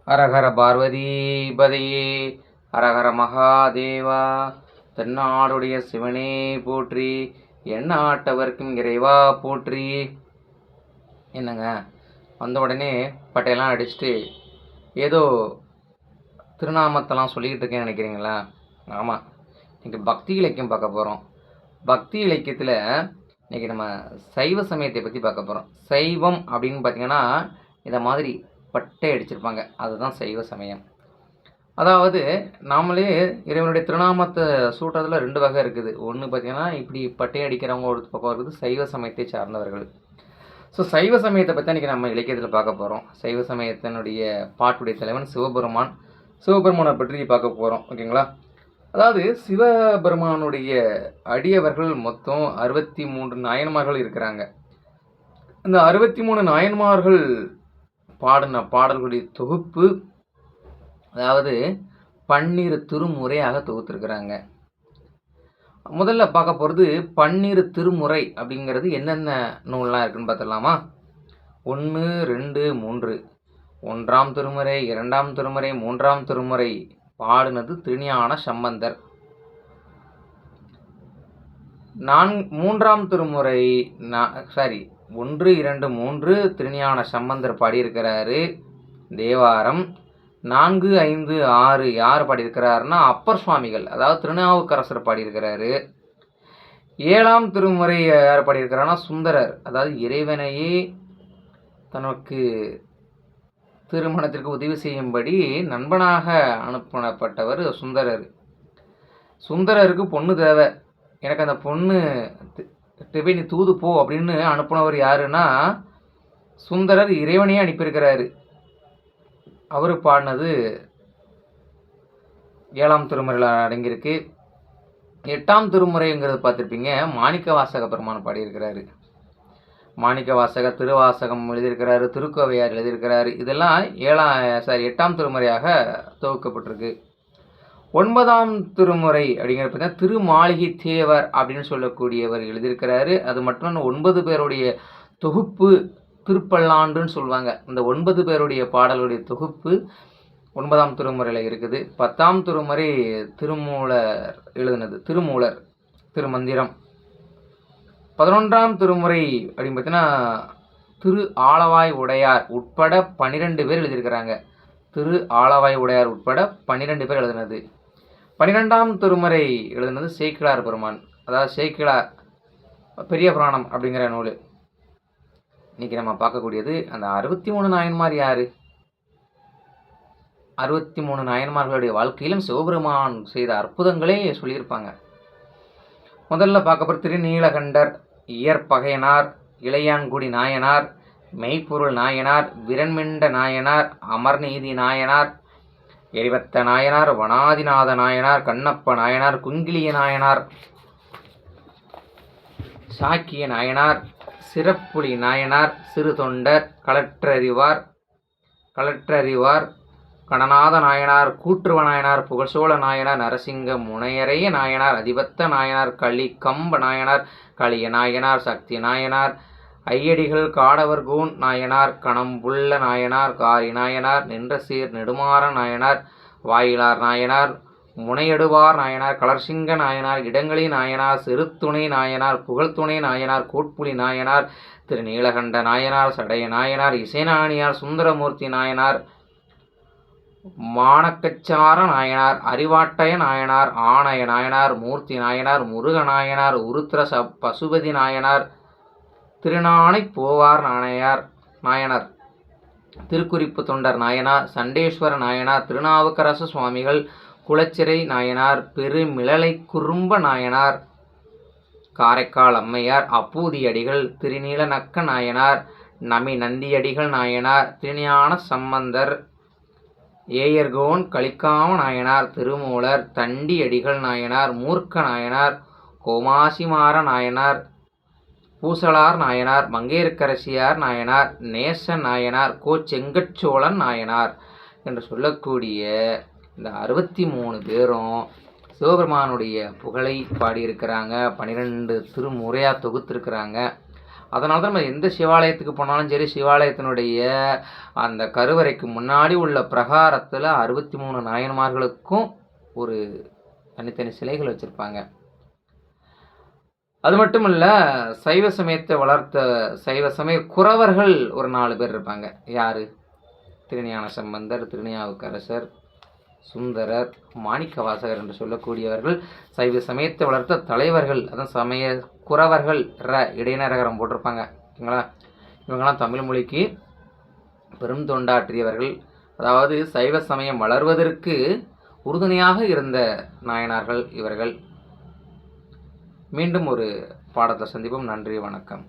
ஹரஹர பார்வதிபதையே ஹரஹர மகாதேவா. தென்னாடுடைய சிவனே போற்றி, எந்நாட்டவர்க்கும் இறைவா போற்றி. என்னங்க வந்த உடனே பட்டையெல்லாம் அடிச்சுட்டு ஏதோ திருநாமத்தெல்லாம் சொல்லிக்கிட்டு இருக்கேன்னு நினைக்கிறீங்களா? ஆமாம், இன்றைக்கி பக்தி இலக்கியம் பார்க்க போகிறோம். பக்தி இலக்கியத்தில் இன்றைக்கி நம்ம சைவ சமயத்தை பற்றி பார்க்க போகிறோம். சைவம் அப்படின்னு பார்த்திங்கன்னா இதை மாதிரி பட்டை அடிச்சிருப்பாங்க, அதுதான் சைவ சமயம். அதாவது நாமளே இறைவனுடைய திருநாமத்தை சூட்டுறதுல ரெண்டு வகை இருக்குது. ஒன்று பார்த்திங்கன்னா இப்படி பட்டை அடிக்கிறவங்க ஒரு பக்கம் இருக்குது, சைவ சமயத்தை சார்ந்தவர்கள். ஸோ சைவ சமயத்தை பற்றி இன்றைக்கி நம்ம இலக்கியத்தில் பார்க்க போகிறோம். சைவ சமயத்தினுடைய பாட்டுடைய தலைவன் சிவபெருமான். சிவபெருமானை பற்றி பார்க்க போகிறோம், ஓகேங்களா? அதாவது சிவபெருமானுடைய அடியவர்கள் மொத்தம் 63 நாயன்மார்கள் இருக்கிறாங்க. இந்த 63 நாயன்மார்கள் பாடின பாடல்களுடைய தொகுப்பு, அதாவது 12 திருமுறையாக தொகுத்துருக்குறாங்க. முதல்ல பார்க்க போகிறது 12 திருமுறை அப்படிங்கிறது என்னென்ன நூல்லாம் இருக்குன்னு பார்த்துடலாமா? 1, 2, 3. 1ஆம் திருமுறை, 2ஆம் திருமுறை, 3ஆம் திருமுறை பாடினது திருஞான சம்பந்தர். 3ஆம் திருமுறை 1, 2, 3 திருஞான சம்பந்தர் பாடியிருக்கிறாரு. தேவாரம் 4, 5, 6 யார் பாடியிருக்கிறாருன்னா அப்பர் சுவாமிகள், அதாவது திருநாவுக்கரசர் பாடியிருக்கிறாரு. 7ஆம் திருமுறை யார் பாடியிருக்கிறாருன்னா சுந்தரர், அதாவது இறைவனையே தனக்கு திருமணத்திற்கு உதவி செய்யும்படி நண்பனாக அனுப்பப்பட்டவர் சுந்தரர். சுந்தரருக்கு பொண்ணு தேவை, எனக்கு அந்த பொண்ணு போய் நீ தூது போ அப்படின்னு அனுப்புனவர் யாருன்னா சுந்தரர் இறைவனையே அனுப்பியிருக்கிறாரு. அவர் பாடினது 7ஆம் திருமுறையில் அடங்கியிருக்கு. 8ஆம் திருமுறைங்கிறது பார்த்துருப்பீங்க, மாணிக்க வாசக பெருமான் பாடியிருக்கிறாரு. மாணிக்க வாசகர் திருவாசகம் எழுதியிருக்கிறாரு, திருக்கோவையார் எழுதியிருக்கிறாரு. இதெல்லாம் 8ஆம் திருமுறையாக தொகுக்கப்பட்டிருக்கு. 9ஆம் திருமுறை அப்படிங்கிறது பார்த்தீங்கன்னா திருமாளிகை தேவர் அப்படின்னு சொல்லக்கூடியவர் எழுதியிருக்கிறாரு. அது மட்டும் 9 பேருடைய தொகுப்பு திருப்பல்லாண்டுன்னு சொல்லுவாங்க. இந்த 9 பேருடைய பாடலுடைய தொகுப்பு 9ஆம் திருமுறையில் இருக்குது. 10ஆம் திருமுறை திருமூலர் எழுதினது, திருமூலர் திருமந்திரம். 11ஆம் திருமுறை அப்படின்னு பார்த்தீங்கன்னா திரு ஆலவாய் உடையார் உட்பட 12 பேர் எழுதியிருக்கிறாங்க. திரு ஆலவாய் உடையார் உட்பட 12 பேர் எழுதினது. 12ஆம் திருமுறை எழுதினது சேக்கிழார் பெருமான், அதாவது சேக்கிழார் பெரிய புராணம் அப்படிங்கிற நூல். இன்றைக்கி நம்ம பார்க்கக்கூடியது அந்த 63 நாயன்மார் யார்? 63 நாயன்மார்களுடைய வாழ்க்கையிலும் சிவபெருமான் செய்த அற்புதங்களே சொல்லியிருப்பாங்க. முதல்ல பார்க்கப்போகிற திருநீலகண்டர், இயற்பகையனார், இளையான்குடி நாயனார், மெய்ப்பொருள் நாயனார், விரண்மிண்ட நாயனார், அமர்நீதி நாயனார், எரிவத்த நாயனார், வனாதிநாத நாயனார், கண்ணப்ப நாயனார், குங்கிலிய நாயனார், சாக்கிய நாயனார், சிறப்புலி நாயனார், சிறு தொண்டர், களற்றறிவார், கணநாத நாயனார், கூற்றுவ நாயனார், புகழ்சோழ நாயனார், நரசிங்க முனையரைய நாயனார், அதிபத்த நாயனார், கம்ப நாயனார், களிய நாயனார், சக்தி நாயனார், ஐயடிகள், காடவர்கூன் நாயனார், கணம்புள்ள நாயனார், காரி நாயனார், நின்ற சீர் நெடுமாற நாயனார், வாயிலார் நாயனார், முனையடுவார் நாயனார், கலர்சிங்க நாயனார், இடங்களி நாயனார், சிறுத்துணை நாயனார், புகழ்துணை நாயனார், கோட்புலி நாயனார், திருநீலகண்ட நாயனார், சடைய நாயனார், இசைநாணியார், சுந்தரமூர்த்தி நாயனார், மானக்கச்சார நாயனார், அறிவாட்டய நாயனார், ஆணைய நாயனார், மூர்த்தி நாயனார், முருக நாயனார், உருத்திர பசுபதி நாயனார், திருநானை போவார் நாயனார், திருக்குறிப்பு தொண்டர் நாயனார், சண்டேஸ்வர நாயனார், திருநாவுக்கரசு சுவாமிகள், குளச்சிறை நாயனார், பெருமிழலை குறும்ப நாயனார், காரைக்கால் அம்மையார், அப்பூதியடிகள், திருநீலநக்க நாயனார், நந்தியடிகள் நாயனார், திருஞான சம்பந்தர், ஏயர்கோன் கலிக்காம நாயனார், திருமூலர், தண்டியடிகள் நாயனார், மூர்க்க நாயனார், கோமாசிமார நாயனார், பூசலார் நாயனார், மங்கையர்க்கரசியார் நாயனார், நேச நாயனார், செங்கச்சோழன் நாயனார் என்று சொல்லக்கூடிய இந்த 63 பேரும் சிவபெருமானுடைய புகழை பாடியிருக்கிறாங்க. 12 திருமுறையாக தொகுத்திருக்கிறாங்க. அதனால தான் நம்ம எந்த சிவாலயத்துக்கு போனாலும் சரி, சிவாலயத்தினுடைய அந்த கருவறைக்கு முன்னாடி உள்ள பிரகாரத்தில் 63 நாயன்மார்களுக்கும் ஒரு தனித்தனி சிலைகள் வச்சுருப்பாங்க. அது மட்டும் இல்லை, சைவ சமயத்தை வளர்த்த சைவ சமய குறவர்கள் ஒரு 4 பேர் இருப்பாங்க. யார்? திருஞான சம்பந்தர், திருநாவுக்கரசர், சுந்தரர், மாணிக்கவாசகர் என்று சொல்லக்கூடியவர்கள் சைவ சமயத்தை வளர்த்த தலைவர்கள். அதான் சமய குறவர்கள் இடைநரகரம் போட்டிருப்பாங்க. ஓகேங்களா? இவங்கெல்லாம் தமிழ் மொழிக்கு பெரும் தொண்டாற்றியவர்கள். அதாவது சைவ சமயம் வளர்வதற்கு உறுதுணையாக இருந்த நாயனார்கள் இவர்கள். மீண்டும் ஒரு பாடத்தை சந்திப்போம். நன்றி, வணக்கம்.